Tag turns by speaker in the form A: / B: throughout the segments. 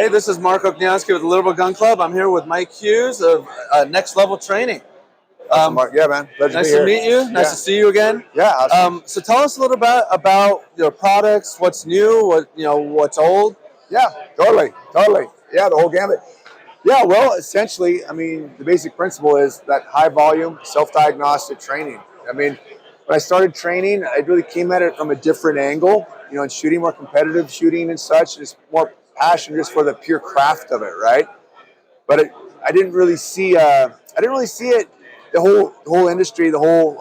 A: Hey, this is Mark Oknyansky with the Liberal Gun Club. I'm here with Mike Hughes of Next Level Training.
B: Awesome, Mark. Yeah, man. Pleasure
A: Nice
B: to be
A: to
B: here.
A: meet you. Nice
B: Yeah.
A: to see you again.
B: Yeah, awesome.
A: So tell us a little bit about your products. What's new? What's old?
B: Yeah, totally. Yeah, the whole gamut. Yeah, well, essentially, I mean, the basic principle is that high volume, self-diagnostic training. I mean, when I started training, I really came at it from a different angle, in shooting, more competitive shooting and such, just more passion just for the pure craft of it, right? But I didn't really see, it, the whole industry, the whole,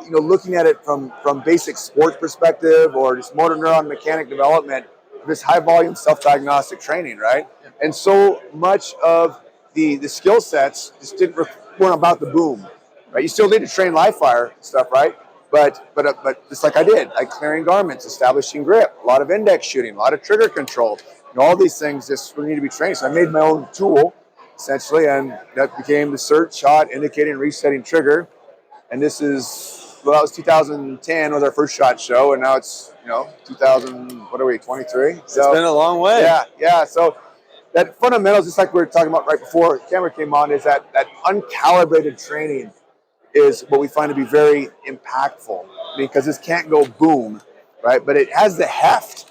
B: looking at it from basic sports perspective or just motor neuron mechanic development, this high volume self-diagnostic training, right? And so much of the skill sets just weren't about the boom, right? You still need to train live fire stuff, right? But just like I did, like clearing garments, establishing grip, a lot of index shooting, a lot of trigger control, all these things just need to be trained. So I made my own tool essentially, and that became the SIRT shot indicating resetting trigger. And this is, well, that was 2010 was our first shot show, and now it's 2000. What are we, 23?
A: It's been a long way.
B: Yeah. So that fundamentals, just like we were talking about right before the camera came on, is that uncalibrated training is what we find to be very impactful, because this can't go boom, right? But it has the heft.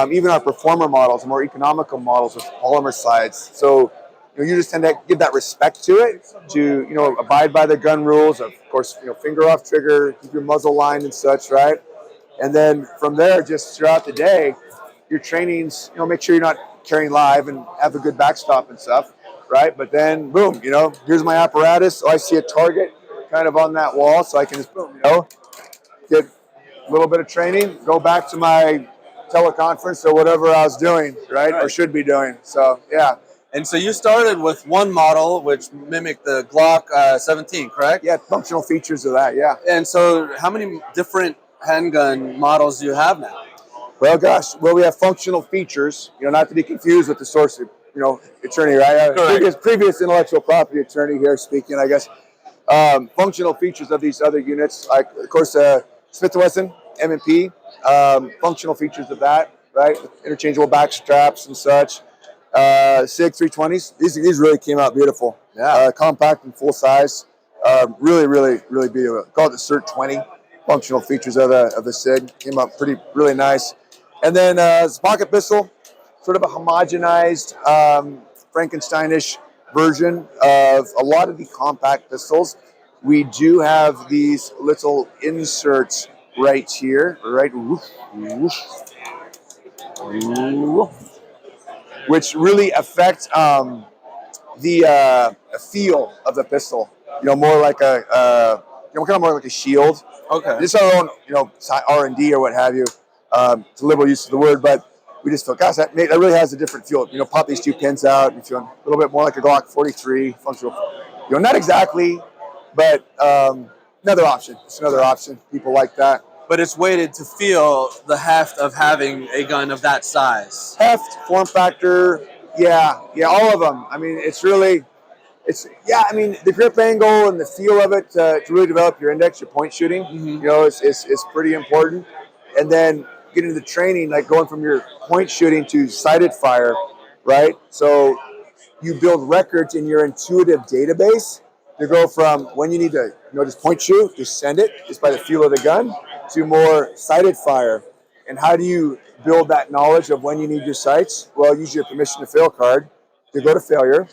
B: Even our performer models, more economical models with polymer sides. So you just tend to give that respect to it, to abide by the gun rules. Of course, finger off trigger, keep your muzzle line and such, right? And then from there, just throughout the day, your trainings, make sure you're not carrying live and have a good backstop and stuff, right? But then, boom, here's my apparatus. Oh, I see a target kind of on that wall, so I can just boom, get a little bit of training, go back to my teleconference or whatever I was doing, right? Or should be doing. So, yeah.
A: And so you started with one model which mimicked the Glock 17, correct?
B: Yeah, functional features of that, yeah.
A: And so how many different handgun models do you have now?
B: Well, gosh, we have functional features, not to be confused with the source, attorney, right? Previous intellectual property attorney here speaking, I guess. Functional features of these other units, like, of course, Smith & Wesson, M&P, functional features of that, right? Interchangeable back straps and such. SIG 320s. These really came out beautiful.
A: Yeah.
B: Compact and full size. Really beautiful. Call it the SIRT 20. Functional features of the SIG came out really nice. And then it's a pocket pistol, sort of a homogenized Frankensteinish version of a lot of the compact pistols. We do have these little inserts right here, right? Which really affect the feel of the pistol. More like kind of more like a shield.
A: Okay.
B: It's our own, R&D or what have you. It's a liberal use of the word, but we just feel, gosh, that really has a different feel. Pop these two pins out, and feel a little bit more like a Glock 43 functional. Not exactly, but another option. It's another option. People like that.
A: But it's weighted to feel the heft of having a gun of that size.
B: Heft, form factor, yeah, all of them. I mean, the grip angle and the feel of it to really develop your index, your point shooting, is pretty important. And then getting into the training, like going from your point shooting to sighted fire, right? So you build records in your intuitive database to go from when you need to, just point shoot, just send it, just by the feel of the gun, to more sighted fire. And how do you build that knowledge of when you need your sights? Well, use your permission to fail card to go to failure,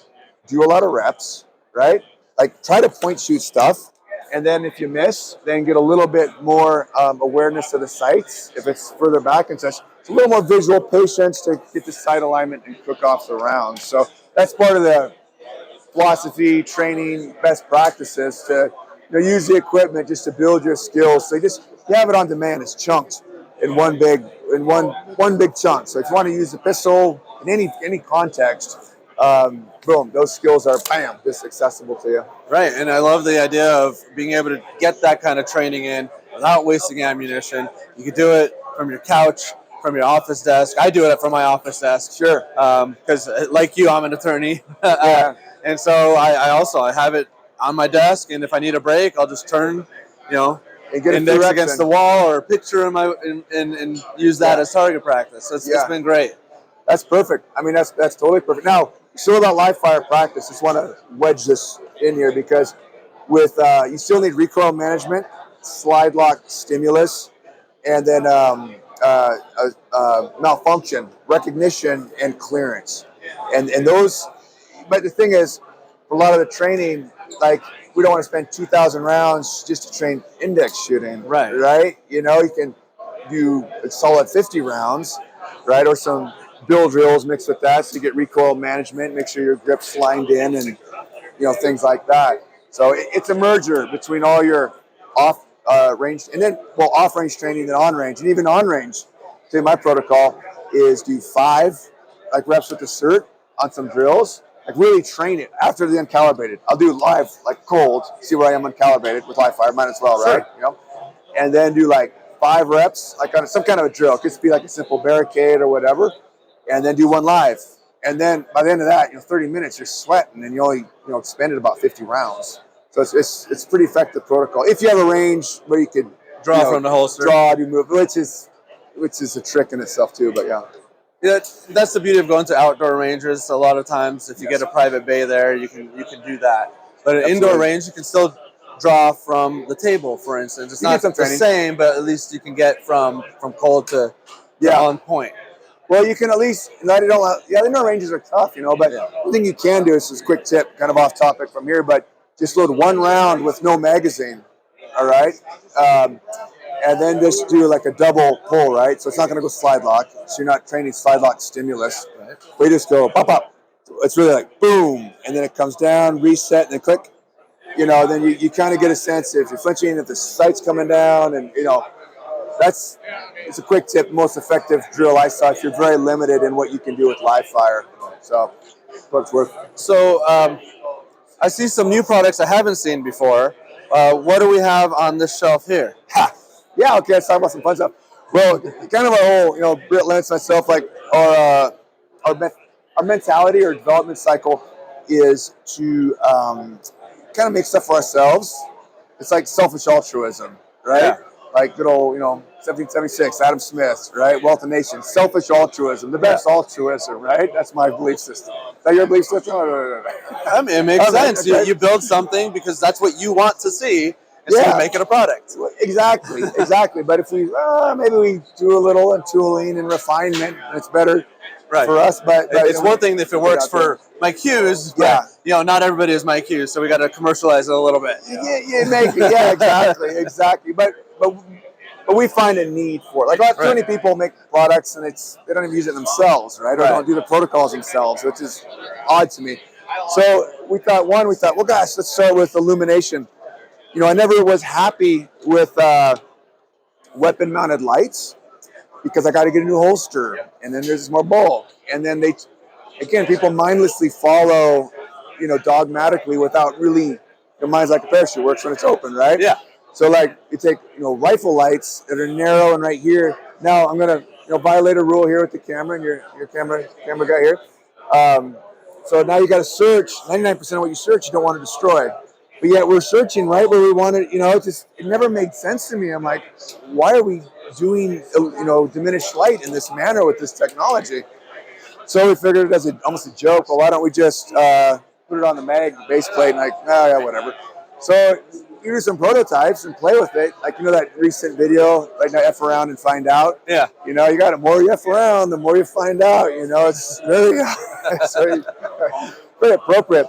B: do a lot of reps, right? Like try to point shoot stuff. And then if you miss, then get a little bit more awareness of the sights. If it's further back and such, it's a little more visual patience to get the sight alignment and cook off the rounds. So that's part of the philosophy, training, best practices to use the equipment just to build your skills. So you have it on demand. It's chunked in one big chunk. So if you want to use the pistol in any context, boom, those skills are just accessible to you.
A: Right, and I love the idea of being able to get that kind of training in without wasting ammunition. You can do it from your couch, from your office desk. I do it from my office desk.
B: Sure.
A: Because like you, I'm an attorney.
B: Yeah.
A: And so I have it on my desk, and if I need a break, I'll just turn,
B: And get
A: index against the wall or a picture and use that as target practice. So it's been great.
B: That's perfect. I mean, that's totally perfect. Now, still about live fire practice. Just want to wedge this in here because with you still need recoil management, slide lock stimulus, and then malfunction recognition and clearance, and those. But the thing is, for a lot of the training, like we don't want to spend 2,000 rounds just to train index shooting,
A: Right.
B: Right? You know, you can do a solid 50 rounds, right, or some bill drills mixed with that, so you get recoil management, make sure your grip's lined in, and things like that. So it's a merger between all your off range and then off range training and on range, and even on range. So my protocol is do 5 like reps with the SIRT on some drills, like really train it after the uncalibrated. I'll do live like cold, see where I am uncalibrated with live fire, might as well, right?
A: Sure.
B: And then do like 5 reps, like on some kind of a drill. It could be like a simple barricade or whatever, and then do 1 live. And then by the end of that, 30 minutes, you're sweating, and you only expended about 50 rounds. So it's pretty effective protocol. If you have a range where you could
A: Draw from the holster.
B: do move, which is a trick in itself too. But
A: yeah, that's the beauty of going to outdoor ranges. A lot of times, if you get a private bay there, you can do that. But an indoor range, you can still draw from the table, for instance. It's not the same, but at least you can get from cold to on point.
B: Well, you can at least, the indoor ranges are tough, but the thing you can do is this quick tip, kind of off topic from here, but just load 1 round with no magazine, all right? And then just do like a double pull, right? So it's not going to go slide lock, so you're not training slide lock stimulus. Right. We just go pop, pop. It's really like boom, and then it comes down, reset, and then click. Then you kind of get a sense if you're flinching, if the sight's coming down, and it's a quick tip, most effective drill I saw if you're very limited in what you can do with live fire. So, what's worth.
A: So, I see some new products I haven't seen before. What do we have on this shelf here?
B: Yeah, okay, let's talk about some fun stuff. Well, kind of our whole, Britt Lentz, myself, like our mentality or development cycle is to kind of make stuff for ourselves. It's like selfish altruism, right?
A: Yeah.
B: Like good old, 1776, Adam Smith, right? Wealth of Nations, selfish altruism, the best altruism, right? That's my belief system. Is that your belief system?
A: I mean, it makes sense. Okay. You build something because that's what you want to see, and so you make it a product.
B: Exactly. But if we, maybe we do a little in tooling and refinement, it's better for us. But
A: it's one thing if it works for Mike Hughes, but not everybody is Mike Hughes, so we got to commercialize it a little bit.
B: Exactly. But we find a need for it. Like too many people make products and they don't even use it themselves, right? Or don't do the protocols themselves, which is odd to me. So we thought, well, gosh, let's start with illumination. I never was happy with weapon-mounted lights because I got to get a new holster, and then there's more bulk, and then people mindlessly follow, dogmatically without really. Your mind's like a parachute, works when it's open, right? Yeah. So like you take rifle lights that are narrow and right here. Now I'm gonna violate a rule here with the camera and your camera guy here. So now you got to search. 99% of what you search, you don't want to destroy. But yet we're searching right where we want it. It never made sense to me. I'm like, why are we doing diminished light in this manner with this technology? So we figured it as almost a joke. Well, why don't we just put it on the base plate and whatever. So you do some prototypes and play with it. Like, that recent video, like F around and find out. Yeah. You got the more you F around, the more you find out. It's very, very appropriate.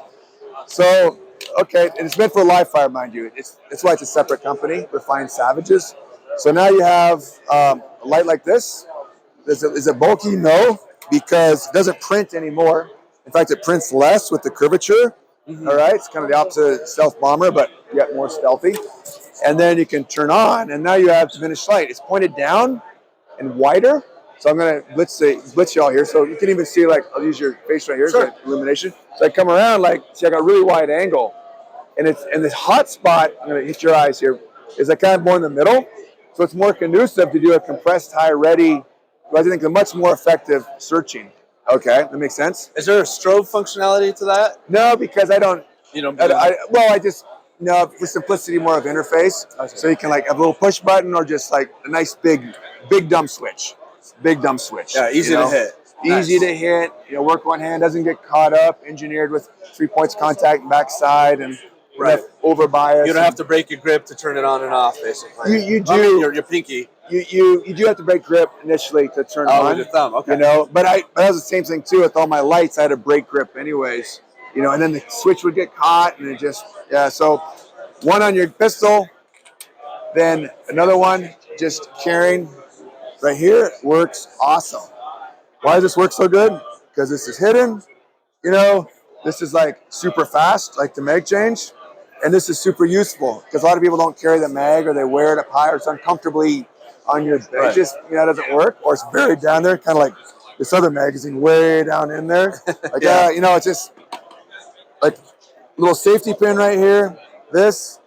B: So, okay, and it's meant for live fire, mind you. That's why it's a separate company, Refined Savages. So now you have a light like this. Is it bulky? No, because it doesn't print anymore. In fact, it prints less with the curvature. Mm-hmm. All right, it's kind of the opposite of stealth bomber, but yet more stealthy. And then you can turn on, and now you have diminished light. It's pointed down and wider. So I'm going to blitz you all here. So you can even see, I'll use your face right here, sure. Illumination. So I come around, I got a really wide angle. And this hot spot, I'm going to hit your eyes here, is kind of more in the middle. So it's more conducive to do a compressed high ready, I think a much more effective searching. Okay, that makes sense.
A: Is there a strobe functionality to that?
B: No, because I don't. For simplicity, more of interface. Okay. So you can have a little push button or just a nice big dumb switch. Big dumb switch.
A: Yeah, easy to hit.
B: Easy to hit, work one hand, doesn't get caught up, engineered with 3 points contact backside and enough over bias.
A: You don't have to break your grip to turn it on and off, basically.
B: You do.
A: I mean, your pinky.
B: You do have to break grip initially to turn it on.
A: With your thumb, okay.
B: But that was the same thing too with all my lights. I had to break grip anyways. And then the switch would get caught and it just so one on your pistol, then another one just carrying right here works awesome. Why does this work so good? Because this is hidden, this is like super fast, like the mag change, and this is super useful because a lot of people don't carry the mag or they wear it up high or it's uncomfortably on your bed. It just doesn't work, or it's buried down there, kind of like this other magazine way down in there. Like it's just like a little safety pin right here. This,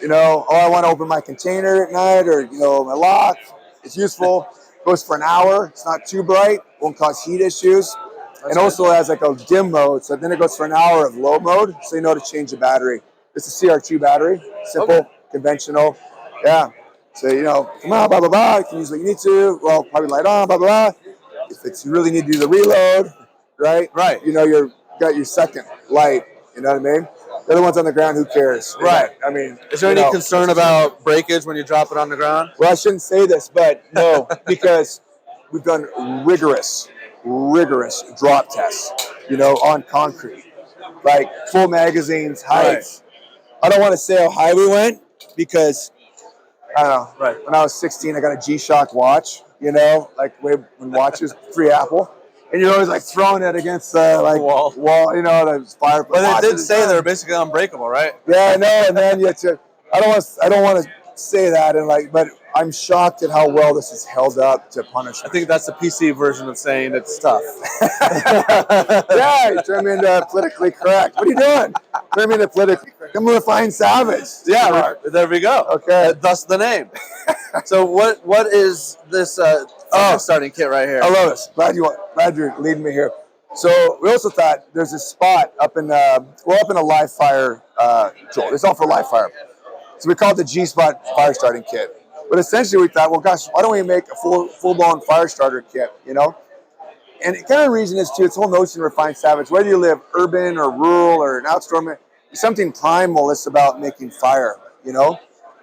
B: I want to open my container at night or my lock. It's useful. Goes for an hour. It's not too bright. Won't cause heat issues. And also has like a dim mode. So then it goes for an hour of low mode. So you know to change the battery. It's a CR2 battery. Simple, conventional. Yeah. So, come on, blah, blah, blah. You can use what you need to. Well, probably light on, blah, blah, blah. If you really need to do the reload, right? You've got your second light. You know what I mean? The other one's on the ground, who cares?
A: Right.
B: I mean,
A: is there any concern about breakage when you drop it on the ground?
B: Well, I shouldn't say this, but no, because we've done rigorous drop tests, on concrete, like full magazines, heights. Right. I don't want to say how high we went because, I don't know. Right. When I was 16, I got a G-Shock watch, like when watches, free Apple. And you're always like throwing it against the wall, the fire.
A: But they did say they're basically unbreakable, right?
B: Yeah, I know. And then you have to. I don't want to say that, but I'm shocked at how well this is held up to punishment.
A: I think that's the PC version of saying it's tough.
B: Yeah, you turn me into politically correct. What are you doing? Turn me into politically correct. I'm a refined savage.
A: Yeah, there we go.
B: Okay,
A: thus the name. So what is this starting kit right here?
B: I love this. Glad you're leading me here. So we also thought there's a spot up in a live fire drill. It's all for live fire. So we call it the G-Spot fire starting kit. But essentially we thought, well, gosh, why don't we make a full-blown fire starter kit, And the kind of reason is, too, it's the whole notion of refined savage. Whether you live urban or rural or an outstorm, something primal is about making fire, And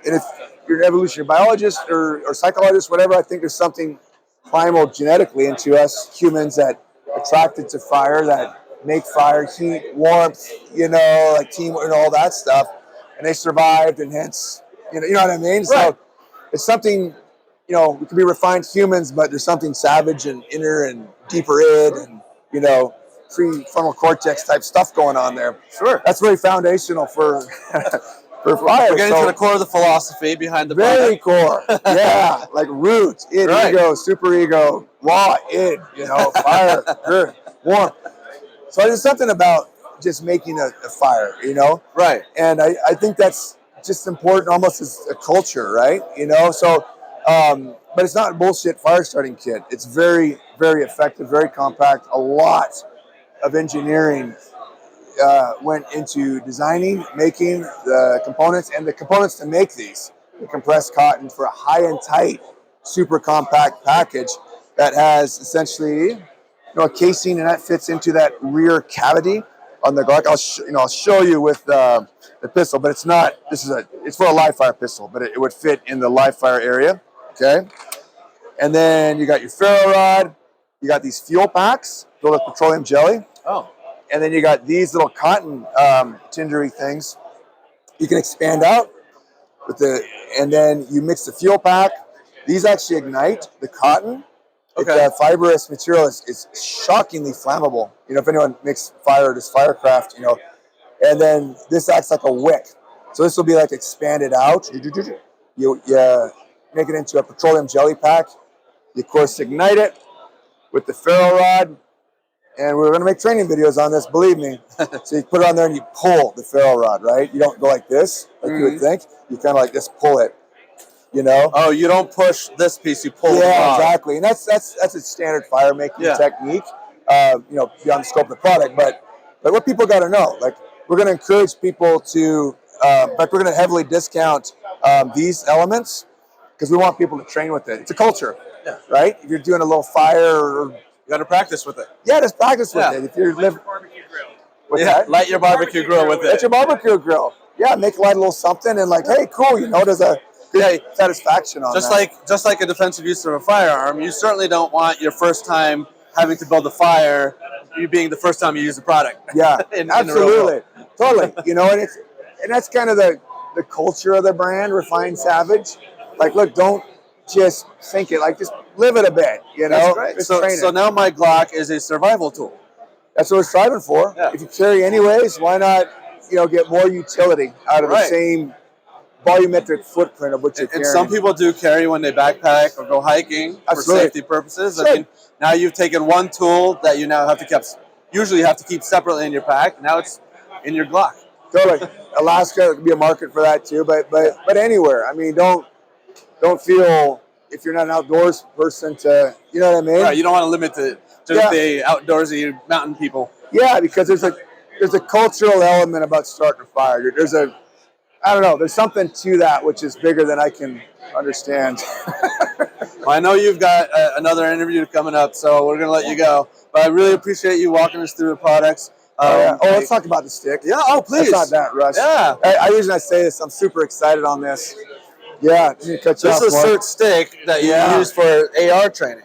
B: if you're an evolutionary biologist or psychologist, whatever, I think there's something primal genetically into us humans that attracted to fire, that make fire, heat, warmth, like teamwork and all that stuff. And they survived, and hence, you know what I mean? Right. So it's something, we can be refined humans, but there's something savage and inner and deeper id and, prefrontal cortex type stuff going on there.
A: Sure.
B: That's really foundational for for fire.
A: We're getting to the core of the philosophy behind the
B: very core. Yeah, like root, id, ego, super ego, raw, id, fire, earth, warm. So there's something about just making a fire,
A: Right.
B: And I think that's just important almost as a culture, right? So, but it's not a bullshit fire starting kit. It's very, very effective, very compact. A lot of engineering went into designing, making the components, and the components to make these. The compressed cotton for a high and tight, super compact package that has essentially a casing, and that fits into that rear cavity on the Glock. I'll show you with the pistol, but it's not. It's for a live fire pistol, but it would fit in the live fire area. Okay, and then you got your ferro rod. You got these fuel packs filled with petroleum jelly.
A: Oh.
B: And then you got these little cotton tindery things. You can expand out and then you mix the fuel pack. These actually ignite the cotton. Okay. That fibrous material is shockingly flammable. If anyone makes fire, does firecraft, And then this acts like a wick. So this will be like expanded out. You make it into a petroleum jelly pack. You, of course, ignite it with the ferro rod. And we're going to make training videos on this, believe me. So you put it on there and you pull the ferro rod, right? You don't go like this, like you would think. You kind of like just pull it,
A: Oh, you don't push this piece, you pull it.
B: Yeah, exactly. And that's a standard fire making technique, beyond the scope of the product. But what people got to know, like we're going to encourage people to, we're going to heavily discount these elements because we want people to train with it. It's a culture, right? If you're doing a little fire or
A: You got to practice with it.
B: Yeah, just practice with it. If you're living,
A: light your barbecue grill with it.
B: Light your barbecue grill. Yeah, make a light little something and like, hey, cool. You know, there's a good satisfaction on that.
A: Just like a defensive use of a firearm, you certainly don't want your first time having to build a fire, you being the first time you use the product.
B: Yeah, absolutely, totally. You know, and that's kind of the culture of the brand, Refined Savage. Like, look, don't just think it. Like, just live it a bit. You know,
A: that's great. So now my Glock is a survival tool.
B: That's what we're striving for.
A: Yeah.
B: If you carry anyways, why not, you know, get more utility out of the same volumetric footprint of what you're carrying.
A: And some people do carry when they backpack or go hiking for safety purposes. I mean, now you've taken one tool that you now have to usually have to keep separately in your pack. Now it's in your Glock.
B: Totally. Alaska, there could be a market for that too, but anywhere. I mean, don't feel, if you're not an outdoors person, to, you know what I mean?
A: Right. You don't want to limit it to the outdoorsy mountain people.
B: Yeah, because there's a cultural element about starting a fire. I don't know. There's something to that which is bigger than I can understand.
A: Well, I know you've got another interview coming up, so we're going to let you go. But I really appreciate you walking us through the products.
B: Let's talk about the stick.
A: Yeah, please.
B: That's not that, Russ.
A: Yeah.
B: The reason I say this, I'm super excited on this. Yeah.
A: This is a SIRT stick that you use for AR training.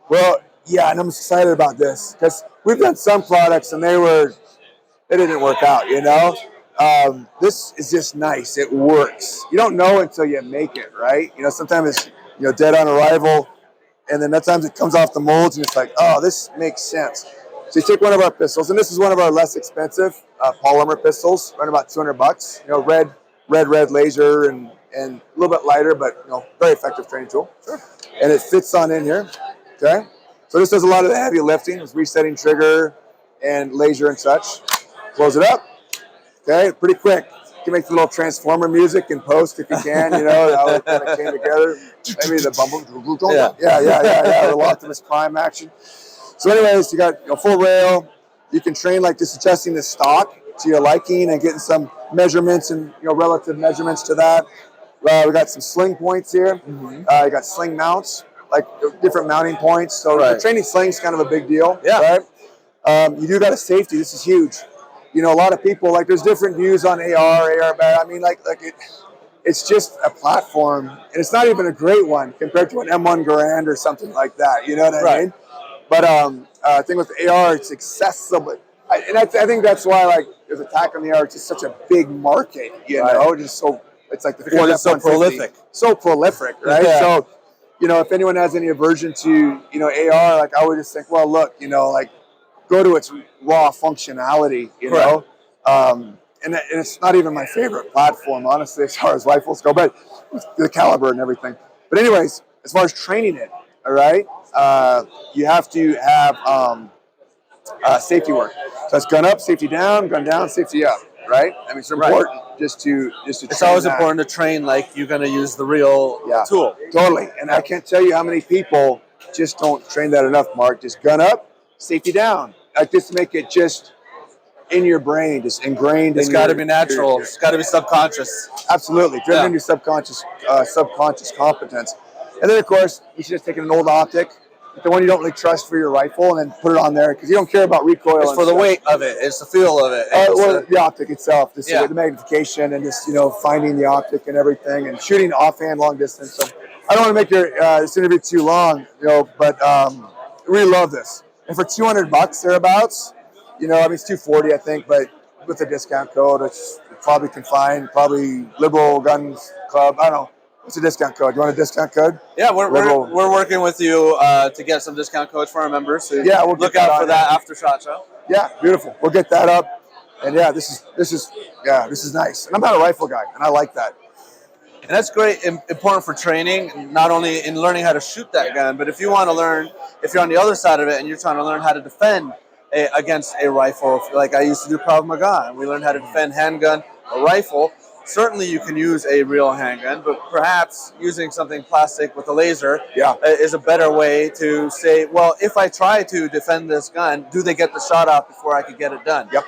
B: Well, yeah, and I'm excited about this because we've done some products and they didn't work out, you know? This is just nice. It works. You don't know until you make it, right? You know, sometimes it's, you know, dead on arrival, and then at times it comes off the molds, and it's like, oh, this makes sense. So you take one of our pistols, and this is one of our less expensive polymer pistols, around about $200. You know, red laser, and a little bit lighter, but you know, very effective training tool. Sure. And it fits on in here. Okay. So this does a lot of the heavy lifting, it's resetting trigger and laser and such. Close it up. Okay, pretty quick. You can make the little transformer music in post if you can, you know, how it kind of came together. Maybe the bumble. Yeah. A little Optimus Prime action. So anyways, you got full rail. You can train like just adjusting the stock to your liking and getting some measurements and relative measurements to that. We got some sling points here. Mm-hmm. You got sling mounts, like different mounting points. So the training sling's kind of a big deal. Yeah. Right? You do got a safety. This is huge. You know, a lot of people, like, there's different views on AR bad. I mean, it's just a platform, and it's not even a great one compared to an M1 Garand or something like that. You know what I mean? But I think with AR, it's accessible. And I think that's why, like, there's attack on the AR. It's just such a big market, you know? Just so, it's like
A: it's so prolific.
B: So prolific, right?
A: Yeah.
B: So, if anyone has any aversion to, AR, like, I would just think, well, look, like, go to its raw functionality, you know? And it's not even my favorite platform, honestly, as far as rifles go, but the caliber and everything. But anyways, as far as training it, all right, you have to have safety work. So it's gun up, safety down, gun down, safety up, right? I mean, it's important just to
A: it's always important to train like you're going to use the real tool.
B: Totally. And I can't tell you how many people just don't train that enough, Mark. Just gun up, safety down. Like, just make it just in your brain, just ingrained.
A: It's got to be natural. It's got to be subconscious.
B: Absolutely, driven into subconscious competence. And then, of course, you should just take an old optic, the one you don't really trust for your rifle, and then put it on there because you don't care about recoil.
A: It's for the weight of it. It's the feel of it.
B: Well, the optic itself, just the magnification, and just finding the optic and everything, and shooting offhand, long distance. So I don't want to make this interview too long, but I really love this. And for $200 thereabouts, I mean, it's $240, I think, but with a discount code, it's probably can find, probably Liberal Guns Club. I don't know. What's a discount code? You want a discount code?
A: Yeah, we're working with you to get some discount codes for our members. So
B: we'll
A: look out for that after SHOT Show.
B: Yeah, beautiful. We'll get that up. And this is nice. And I'm not a rifle guy, and I like that.
A: And that's great, important for training, not only in learning how to shoot that gun, but if you want to learn, if you're on the other side of it and you're trying to learn how to defend against a rifle, like I used to do Krav Maga, and we learned how to defend handgun or rifle. Certainly you can use a real handgun, but perhaps using something plastic with a laser is a better way to say, well, if I try to defend this gun, do they get the shot off before I could get it done?
B: Yep.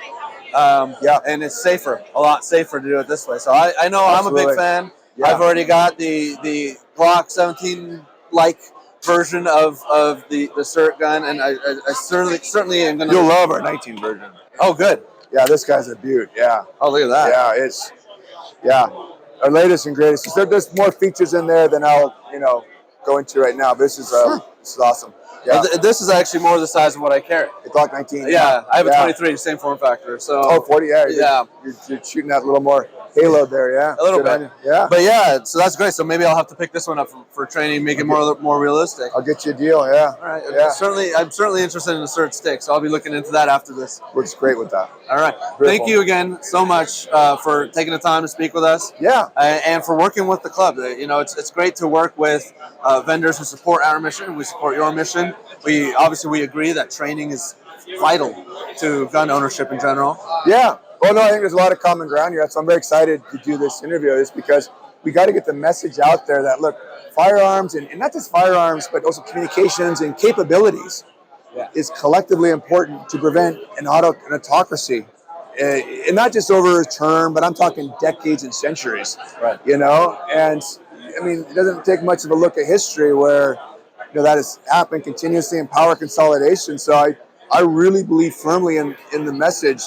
A: And it's safer, a lot safer to do it this way. So I know I'm a big fan. Yeah. I've already got the Glock 17 like version of the SIRT gun, and I certainly am gonna.
B: You'll love our 19 version.
A: Oh, good.
B: Yeah, this guy's a beaut. Yeah.
A: Oh, look at that.
B: Yeah, our latest and greatest. There's more features in there than I'll go into right now. But this is awesome. Yeah,
A: This is actually more the size of what I carry.
B: the Glock 19.
A: Yeah, I have a 23, same form factor. So.
B: Oh, 40. Yeah.
A: Yeah.
B: You're shooting that a little more halo there. Yeah.
A: A little
B: Good
A: bit.
B: on you. Yeah.
A: But yeah, so that's great. So maybe I'll have to pick this one up for training, make it more realistic.
B: I'll get you a deal. Yeah.
A: All right.
B: Yeah.
A: I'm certainly interested in the SIRT stick, so I'll be looking into that after this.
B: Works great with that.
A: All right. Thank you again so much for taking the time to speak with us.
B: Yeah.
A: And for working with the club. It's great to work with vendors who support our mission. We support your mission. We agree that training is vital to gun ownership in general.
B: Yeah. Well, no, I think there's a lot of common ground here. So I'm very excited to do this interview. Is because we got to get the message out there that, look, firearms and not just firearms, but also communications and capabilities is collectively important to prevent an autocracy. And not just over a term, but I'm talking decades and centuries.
A: Right.
B: And I mean, it doesn't take much of a look at history where that has happened continuously in power consolidation. So I really believe firmly in the message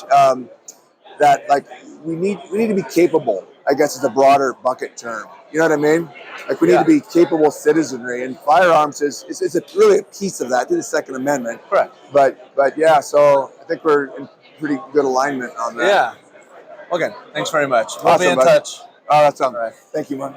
B: that, like, we need to be capable, I guess is a broader bucket term. You know what I mean? Like, we need to be capable citizenry, and firearms is really a piece of that. To the Second Amendment.
A: Correct.
B: But yeah, so I think we're in pretty good alignment on that.
A: Yeah. Okay. Thanks very much. We'll
B: Awesome,
A: be in
B: buddy.
A: touch.
B: Oh, that's awesome.
A: All right.
B: Thank you, man.